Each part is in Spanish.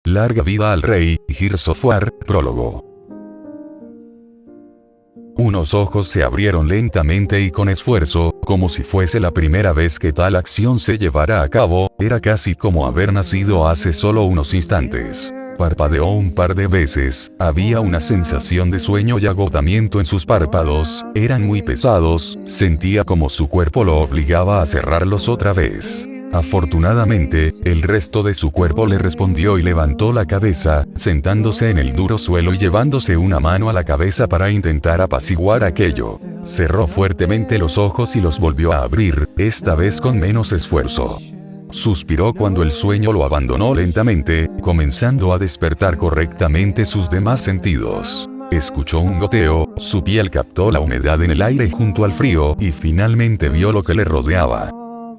Larga vida al rey, Gir-Sofwar, prólogo. Unos ojos se abrieron lentamente y con esfuerzo, como si fuese la primera vez que tal acción se llevara a cabo, era casi como haber nacido hace solo unos instantes. Parpadeó un par de veces, había una sensación de sueño y agotamiento en sus párpados, eran muy pesados, sentía como su cuerpo lo obligaba a cerrarlos otra vez. Afortunadamente, el resto de su cuerpo le respondió y levantó la cabeza, sentándose en el duro suelo y llevándose una mano a la cabeza para intentar apaciguar aquello. Cerró fuertemente los ojos y los volvió a abrir, esta vez con menos esfuerzo. Suspiró cuando el sueño lo abandonó lentamente, comenzando a despertar correctamente sus demás sentidos. Escuchó un goteo, su piel captó la humedad en el aire junto al frío y finalmente vio lo que le rodeaba.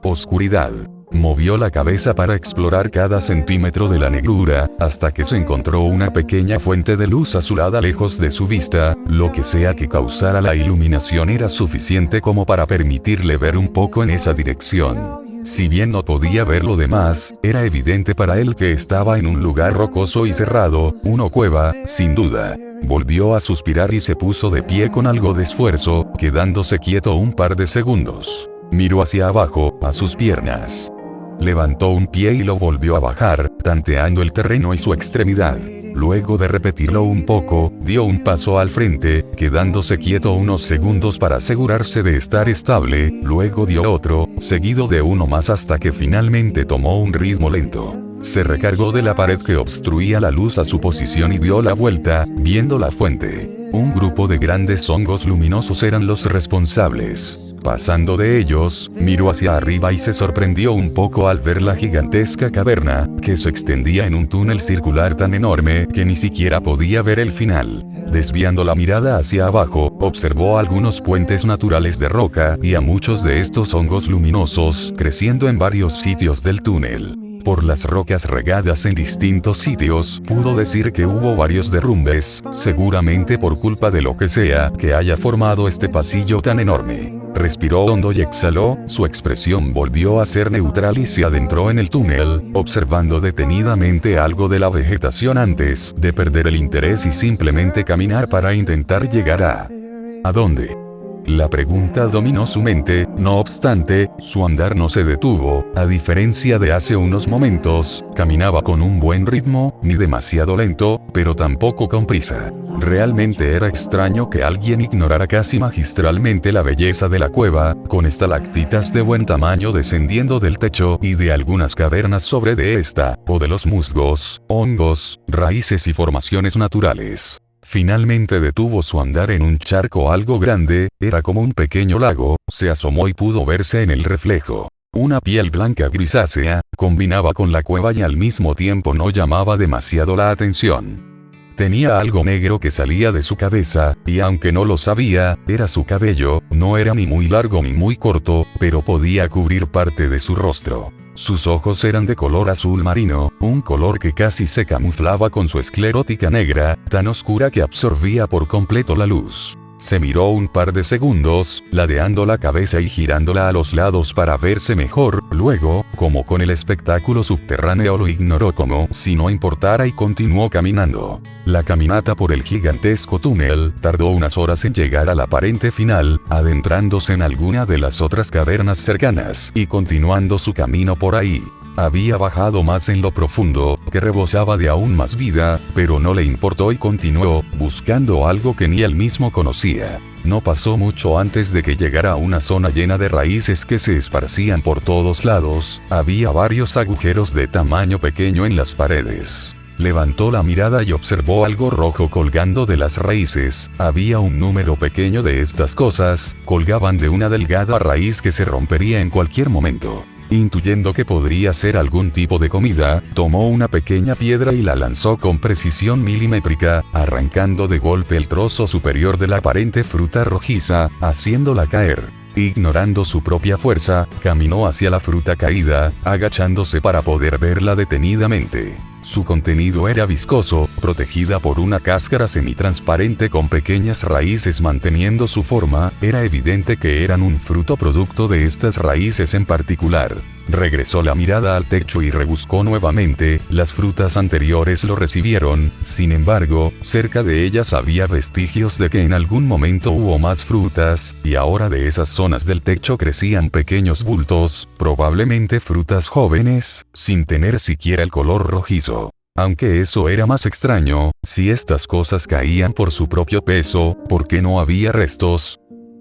Oscuridad. Movió la cabeza para explorar cada centímetro de la negrura, hasta que se encontró una pequeña fuente de luz azulada lejos de su vista, lo que sea que causara la iluminación era suficiente como para permitirle ver un poco en esa dirección. Si bien no podía ver lo demás, era evidente para él que estaba en un lugar rocoso y cerrado, una cueva, sin duda. Volvió a suspirar y se puso de pie con algo de esfuerzo, quedándose quieto un par de segundos. Miró hacia abajo, a sus piernas. Levantó un pie y lo volvió a bajar, tanteando el terreno y su extremidad. Luego de repetirlo un poco, dio un paso al frente, quedándose quieto unos segundos para asegurarse de estar estable, luego dio otro, seguido de uno más hasta que finalmente tomó un ritmo lento. Se recargó de la pared que obstruía la luz a su posición y dio la vuelta, viendo la fuente. Un grupo de grandes hongos luminosos eran los responsables. Pasando de ellos, miró hacia arriba y se sorprendió un poco al ver la gigantesca caverna, que se extendía en un túnel circular tan enorme que ni siquiera podía ver el final. Desviando la mirada hacia abajo, observó algunos puentes naturales de roca y a muchos de estos hongos luminosos creciendo en varios sitios del túnel. Por las rocas regadas en distintos sitios, pudo decir que hubo varios derrumbes, seguramente por culpa de lo que sea que haya formado este pasillo tan enorme. Respiró hondo y exhaló, su expresión volvió a ser neutral y se adentró en el túnel, observando detenidamente algo de la vegetación antes de perder el interés y simplemente caminar para intentar llegar ¿a dónde? La pregunta dominó su mente, no obstante, su andar no se detuvo, a diferencia de hace unos momentos, caminaba con un buen ritmo, ni demasiado lento, pero tampoco con prisa. Realmente era extraño que alguien ignorara casi magistralmente la belleza de la cueva, con estalactitas de buen tamaño descendiendo del techo y de algunas cavernas sobre de esta, o de los musgos, hongos, raíces y formaciones naturales. Finalmente detuvo su andar en un charco algo grande, era como un pequeño lago, se asomó y pudo verse en el reflejo. Una piel blanca grisácea, combinaba con la cueva y al mismo tiempo no llamaba demasiado la atención. Tenía algo negro que salía de su cabeza, y aunque no lo sabía, era su cabello, no era ni muy largo ni muy corto, pero podía cubrir parte de su rostro. Sus ojos eran de color azul marino, un color que casi se camuflaba con su esclerótica negra, tan oscura que absorbía por completo la luz. Se miró un par de segundos, ladeando la cabeza y girándola a los lados para verse mejor, luego, como con el espectáculo subterráneo lo ignoró como si no importara y continuó caminando. La caminata por el gigantesco túnel tardó unas horas en llegar al aparente final, adentrándose en alguna de las otras cavernas cercanas y continuando su camino por ahí. Había bajado más en lo profundo, que rebosaba de aún más vida, pero no le importó y continuó, buscando algo que ni él mismo conocía. No pasó mucho antes de que llegara a una zona llena de raíces que se esparcían por todos lados, había varios agujeros de tamaño pequeño en las paredes. Levantó la mirada y observó algo rojo colgando de las raíces, había un número pequeño de estas cosas, colgaban de una delgada raíz que se rompería en cualquier momento. Intuyendo que podría ser algún tipo de comida, tomó una pequeña piedra y la lanzó con precisión milimétrica, arrancando de golpe el trozo superior de la aparente fruta rojiza, haciéndola caer. Ignorando su propia fuerza, caminó hacia la fruta caída, agachándose para poder verla detenidamente. Su contenido era viscoso, protegida por una cáscara semitransparente con pequeñas raíces manteniendo su forma. Era evidente que eran un fruto producto de estas raíces en particular. Regresó la mirada al techo y rebuscó nuevamente. Las frutas anteriores lo recibieron, sin embargo, cerca de ellas había vestigios de que en algún momento hubo más frutas, y ahora de esas zonas del techo crecían pequeños bultos, probablemente frutas jóvenes, sin tener siquiera el color rojizo. Aunque eso era más extraño, si estas cosas caían por su propio peso, ¿por qué no había restos?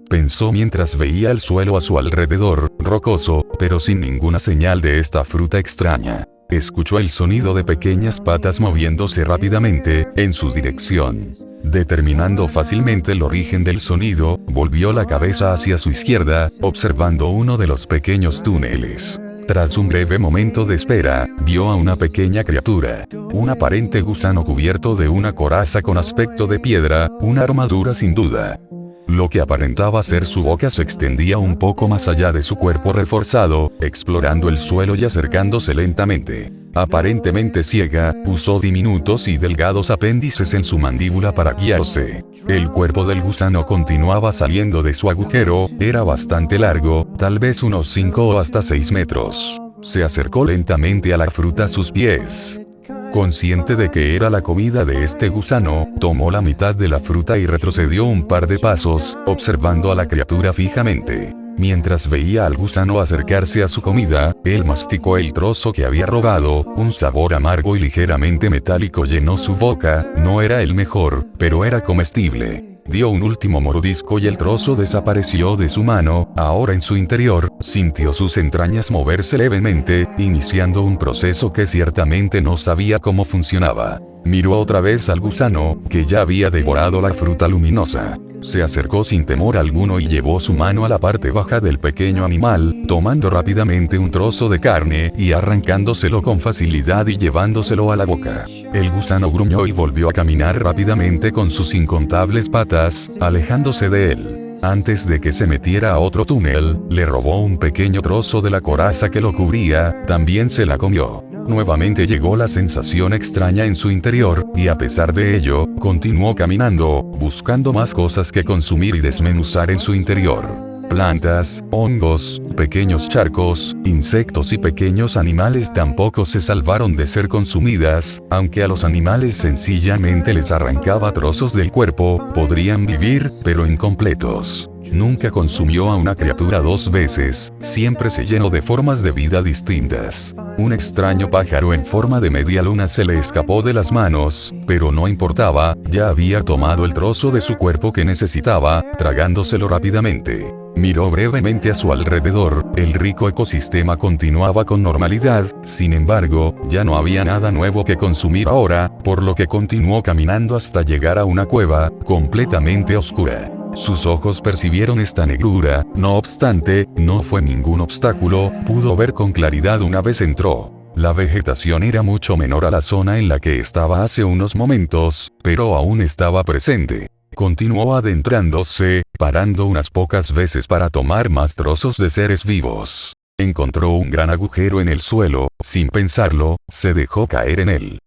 Pensó mientras veía el suelo a su alrededor, rocoso, pero sin ninguna señal de esta fruta extraña. Escuchó el sonido de pequeñas patas moviéndose rápidamente, en su dirección. Determinando fácilmente el origen del sonido, volvió la cabeza hacia su izquierda, observando uno de los pequeños túneles. Tras un breve momento de espera, vio a una pequeña criatura. Un aparente gusano cubierto de una coraza con aspecto de piedra, una armadura sin duda. Lo que aparentaba ser su boca se extendía un poco más allá de su cuerpo reforzado, explorando el suelo y acercándose lentamente. Aparentemente ciega, usó diminutos y delgados apéndices en su mandíbula para guiarse. El cuerpo del gusano continuaba saliendo de su agujero, era bastante largo, tal vez unos 5 o hasta 6 metros. Se acercó lentamente a la fruta a sus pies. Consciente de que era la comida de este gusano, tomó la mitad de la fruta y retrocedió un par de pasos, observando a la criatura fijamente. Mientras veía al gusano acercarse a su comida, él masticó el trozo que había robado. Un sabor amargo y ligeramente metálico llenó su boca. No era el mejor, pero era comestible. Dio un último mordisco y el trozo desapareció de su mano. Ahora en su interior, sintió sus entrañas moverse levemente, iniciando un proceso que ciertamente no sabía cómo funcionaba. Miró otra vez al gusano, que ya había devorado la fruta luminosa. Se acercó sin temor alguno y llevó su mano a la parte baja del pequeño animal, tomando rápidamente un trozo de carne y arrancándoselo con facilidad y llevándoselo a la boca. El gusano gruñó y volvió a caminar rápidamente con sus incontables patas, alejándose de él. Antes de que se metiera a otro túnel, le robó un pequeño trozo de la coraza que lo cubría, también se la comió. Nuevamente llegó la sensación extraña en su interior, y a pesar de ello, continuó caminando, buscando más cosas que consumir y desmenuzar en su interior. Plantas, hongos, pequeños charcos, insectos y pequeños animales tampoco se salvaron de ser consumidas. Aunque a los animales sencillamente les arrancaba trozos del cuerpo, podrían vivir, pero incompletos. Nunca consumió a una criatura 2 veces, siempre se llenó de formas de vida distintas. Un extraño pájaro en forma de media luna se le escapó de las manos, pero no importaba, ya había tomado el trozo de su cuerpo que necesitaba, tragándoselo rápidamente. Miró brevemente a su alrededor, el rico ecosistema continuaba con normalidad, sin embargo, ya no había nada nuevo que consumir ahora, por lo que continuó caminando hasta llegar a una cueva, completamente oscura. Sus ojos percibieron esta negrura, no obstante, no fue ningún obstáculo, pudo ver con claridad una vez entró. La vegetación era mucho menor a la zona en la que estaba hace unos momentos, pero aún estaba presente. Continuó adentrándose, parando unas pocas veces para tomar más trozos de seres vivos. Encontró un gran agujero en el suelo, sin pensarlo, se dejó caer en él.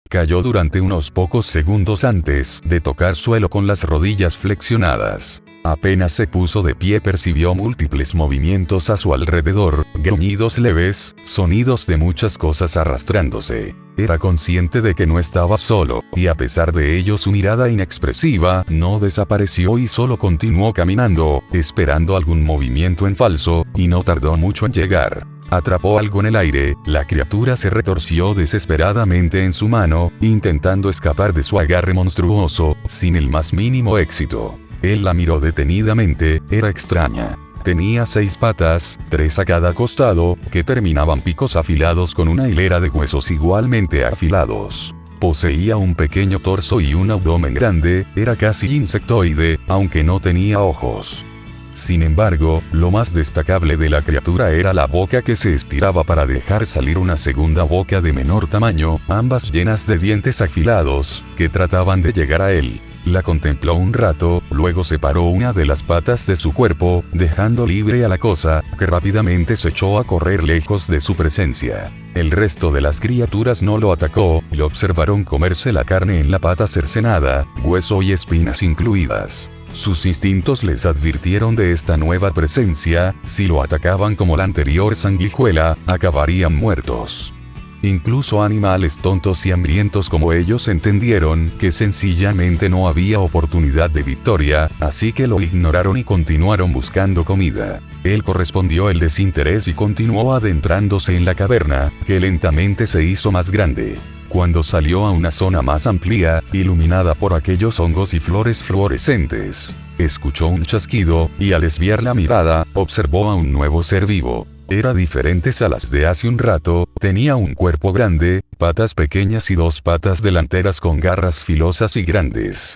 Cayó durante unos pocos segundos antes de tocar suelo con las rodillas flexionadas. Apenas se puso de pie percibió múltiples movimientos a su alrededor, gruñidos leves, sonidos de muchas cosas arrastrándose. Era consciente de que no estaba solo, y a pesar de ello su mirada inexpresiva no desapareció y solo continuó caminando, esperando algún movimiento en falso, y no tardó mucho en llegar. Atrapó algo en el aire, la criatura se retorció desesperadamente en su mano, intentando escapar de su agarre monstruoso, sin el más mínimo éxito. Él la miró detenidamente, era extraña. Tenía 6 patas, 3 a cada costado, que terminaban picos afilados con una hilera de huesos igualmente afilados. Poseía un pequeño torso y un abdomen grande, era casi insectoide, aunque no tenía ojos. Sin embargo, lo más destacable de la criatura era la boca que se estiraba para dejar salir una segunda boca de menor tamaño, ambas llenas de dientes afilados, que trataban de llegar a él. La contempló un rato, luego separó una de las patas de su cuerpo, dejando libre a la cosa, que rápidamente se echó a correr lejos de su presencia. El resto de las criaturas no lo atacó, y lo observaron comerse la carne en la pata cercenada, hueso y espinas incluidas. Sus instintos les advirtieron de esta nueva presencia, si lo atacaban como la anterior sanguijuela, acabarían muertos. Incluso animales tontos y hambrientos como ellos entendieron que sencillamente no había oportunidad de victoria, así que lo ignoraron y continuaron buscando comida. Él correspondió el desinterés y continuó adentrándose en la caverna, que lentamente se hizo más grande. Cuando salió a una zona más amplia, iluminada por aquellos hongos y flores fluorescentes, escuchó un chasquido, y al desviar la mirada, observó a un nuevo ser vivo. Era diferente a las de hace un rato, tenía un cuerpo grande, patas pequeñas y dos patas delanteras con garras filosas y grandes.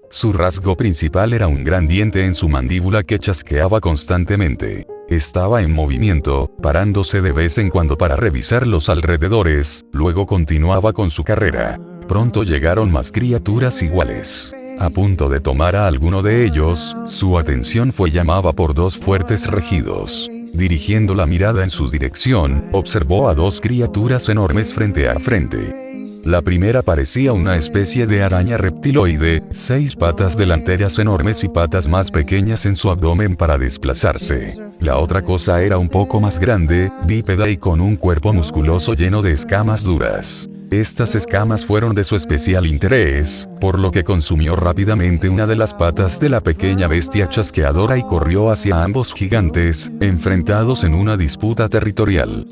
Su rasgo principal era un gran diente en su mandíbula que chasqueaba constantemente. Estaba en movimiento, parándose de vez en cuando para revisar los alrededores, luego continuaba con su carrera. Pronto llegaron más criaturas iguales. A punto de tomar a alguno de ellos, su atención fue llamada por dos fuertes regidos. Dirigiendo la mirada en su dirección, observó a dos criaturas enormes frente a frente. La primera parecía una especie de araña reptiloide, 6 patas delanteras enormes y patas más pequeñas en su abdomen para desplazarse. La otra cosa era un poco más grande, bípeda y con un cuerpo musculoso lleno de escamas duras. Estas escamas fueron de su especial interés, por lo que consumió rápidamente una de las patas de la pequeña bestia chasqueadora y corrió hacia ambos gigantes, enfrentados en una disputa territorial.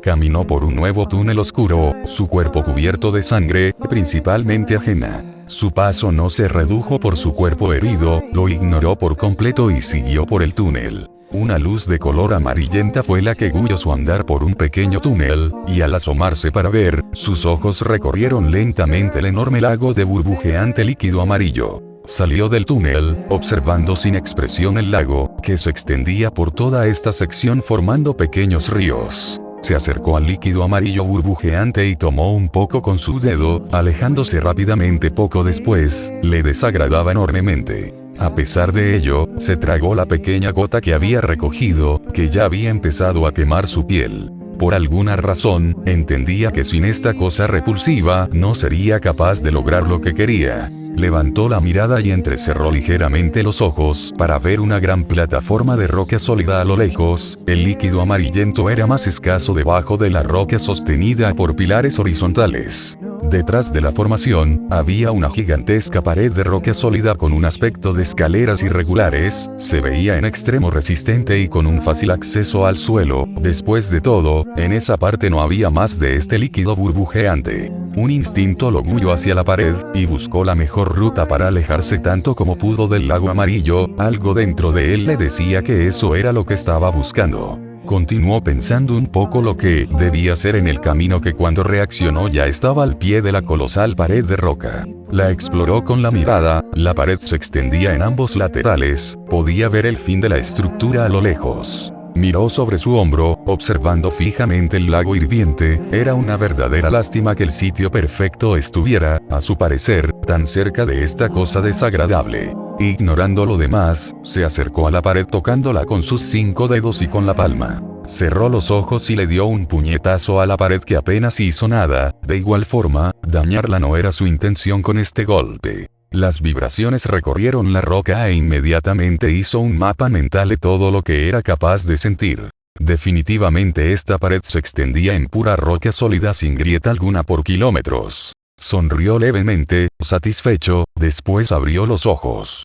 Caminó por un nuevo túnel oscuro, su cuerpo cubierto de sangre, principalmente ajena. Su paso no se redujo por su cuerpo herido, lo ignoró por completo y siguió por el túnel. Una luz de color amarillenta fue la que guió su andar por un pequeño túnel, y al asomarse para ver, sus ojos recorrieron lentamente el enorme lago de burbujeante líquido amarillo. Salió del túnel, observando sin expresión el lago, que se extendía por toda esta sección formando pequeños ríos. Se acercó al líquido amarillo burbujeante y tomó un poco con su dedo, alejándose rápidamente poco después, le desagradaba enormemente. A pesar de ello, se tragó la pequeña gota que había recogido, que ya había empezado a quemar su piel. Por alguna razón, entendía que sin esta cosa repulsiva, no sería capaz de lograr lo que quería. Levantó la mirada y entrecerró ligeramente los ojos para ver una gran plataforma de roca sólida a lo lejos. El líquido amarillento era más escaso debajo de la roca sostenida por pilares horizontales. Detrás de la formación, había una gigantesca pared de roca sólida con un aspecto de escaleras irregulares, se veía en extremo resistente y con un fácil acceso al suelo. Después de todo, en esa parte no había más de este líquido burbujeante. Un instinto lo guió hacia la pared, y buscó la mejor ruta para alejarse tanto como pudo del lago amarillo. Algo dentro de él le decía que eso era lo que estaba buscando. Continuó pensando un poco lo que debía hacer en el camino que cuando reaccionó ya estaba al pie de la colosal pared de roca. La exploró con la mirada, la pared se extendía en ambos laterales, podía ver el fin de la estructura a lo lejos. Miró sobre su hombro, observando fijamente el lago hirviente. Era una verdadera lástima que el sitio perfecto estuviera, a su parecer, tan cerca de esta cosa desagradable. Ignorando lo demás, se acercó a la pared tocándola con sus 5 dedos y con la palma. Cerró los ojos y le dio un puñetazo a la pared que apenas hizo nada. De igual forma, dañarla no era su intención con este golpe. Las vibraciones recorrieron la roca e inmediatamente hizo un mapa mental de todo lo que era capaz de sentir. Definitivamente esta pared se extendía en pura roca sólida sin grieta alguna por kilómetros. Sonrió levemente, satisfecho, después abrió los ojos.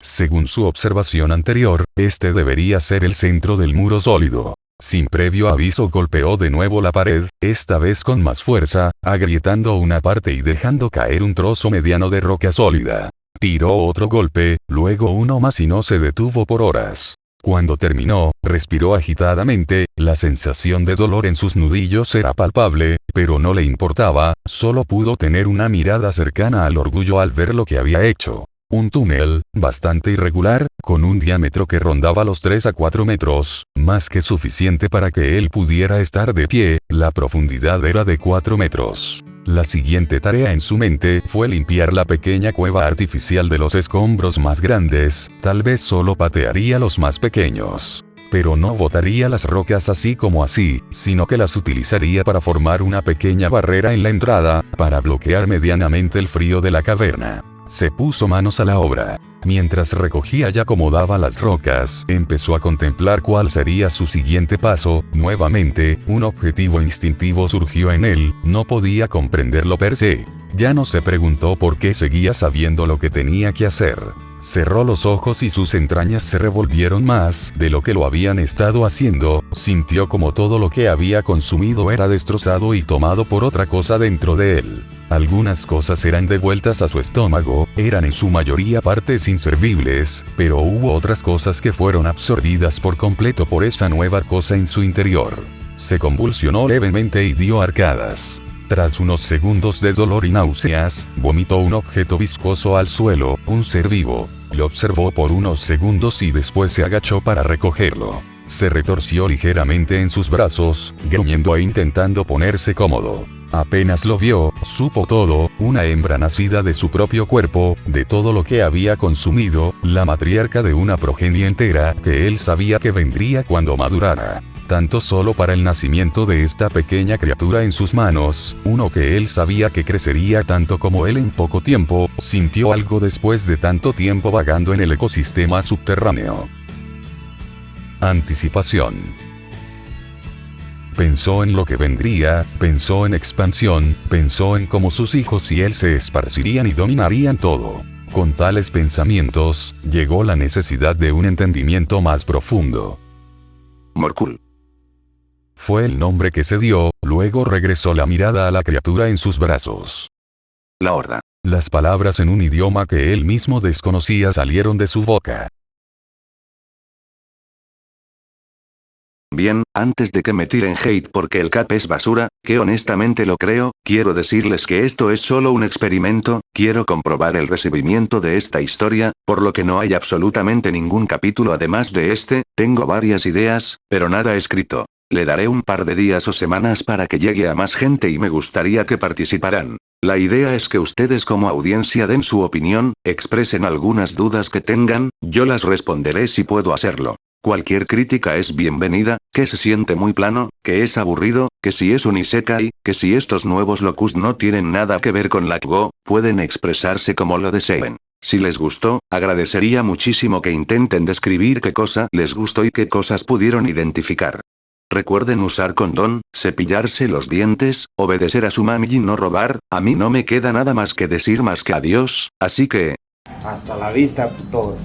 Según su observación anterior, este debería ser el centro del muro sólido. Sin previo aviso golpeó de nuevo la pared, esta vez con más fuerza, agrietando una parte y dejando caer un trozo mediano de roca sólida. Tiró otro golpe, luego uno más y no se detuvo por horas. Cuando terminó, respiró agitadamente, la sensación de dolor en sus nudillos era palpable, pero no le importaba, solo pudo tener una mirada cercana al orgullo al ver lo que había hecho. Un túnel, bastante irregular, con un diámetro que rondaba los 3 a 4 metros, más que suficiente para que él pudiera estar de pie. La profundidad era de 4 metros. La siguiente tarea en su mente fue limpiar la pequeña cueva artificial de los escombros más grandes, tal vez solo patearía los más pequeños. Pero no botaría las rocas así como así, sino que las utilizaría para formar una pequeña barrera en la entrada, para bloquear medianamente el frío de la caverna. Se puso manos a la obra. Mientras recogía y acomodaba las rocas, empezó a contemplar cuál sería su siguiente paso. Nuevamente, un objetivo instintivo surgió en él, no podía comprenderlo per se. Ya no se preguntó por qué seguía sabiendo lo que tenía que hacer. Cerró los ojos y sus entrañas se revolvieron más de lo que lo habían estado haciendo, sintió como todo lo que había consumido era destrozado y tomado por otra cosa dentro de él. Algunas cosas eran devueltas a su estómago, eran en su mayoría partes inservibles, pero hubo otras cosas que fueron absorbidas por completo por esa nueva cosa en su interior. Se convulsionó levemente y dio arcadas. Tras unos segundos de dolor y náuseas, vomitó un objeto viscoso al suelo, un ser vivo. Lo observó por unos segundos y después se agachó para recogerlo. Se retorció ligeramente en sus brazos, gruñendo e intentando ponerse cómodo. Apenas lo vio, supo todo, una hembra nacida de su propio cuerpo, de todo lo que había consumido, la matriarca de una progenie entera, que él sabía que vendría cuando madurara. Tanto solo para el nacimiento de esta pequeña criatura en sus manos, uno que él sabía que crecería tanto como él en poco tiempo, sintió algo después de tanto tiempo vagando en el ecosistema subterráneo. Anticipación. Pensó en lo que vendría, pensó en expansión, pensó en cómo sus hijos y él se esparcirían y dominarían todo. Con tales pensamientos, llegó la necesidad de un entendimiento más profundo. Morkul. Fue el nombre que se dio, luego regresó la mirada a la criatura en sus brazos. La Horda. Las palabras en un idioma que él mismo desconocía salieron de su boca. Bien, antes de que me tiren hate porque el Cap es basura, que honestamente lo creo, quiero decirles que esto es solo un experimento, quiero comprobar el recibimiento de esta historia, por lo que no hay absolutamente ningún capítulo además de este, tengo varias ideas, pero nada escrito. Le daré un par de días o semanas para que llegue a más gente y me gustaría que participaran. La idea es que ustedes como audiencia den su opinión, expresen algunas dudas que tengan, yo las responderé si puedo hacerlo. Cualquier crítica es bienvenida, que se siente muy plano, que es aburrido, que si es un isekai, que si estos nuevos locus no tienen nada que ver con la Go, pueden expresarse como lo deseen. Si les gustó, agradecería muchísimo que intenten describir qué cosa les gustó y qué cosas pudieron identificar. Recuerden usar condón, cepillarse los dientes, obedecer a su mami y no robar, a mí no me queda nada más que decir más que adiós, así que... Hasta la vista, putos.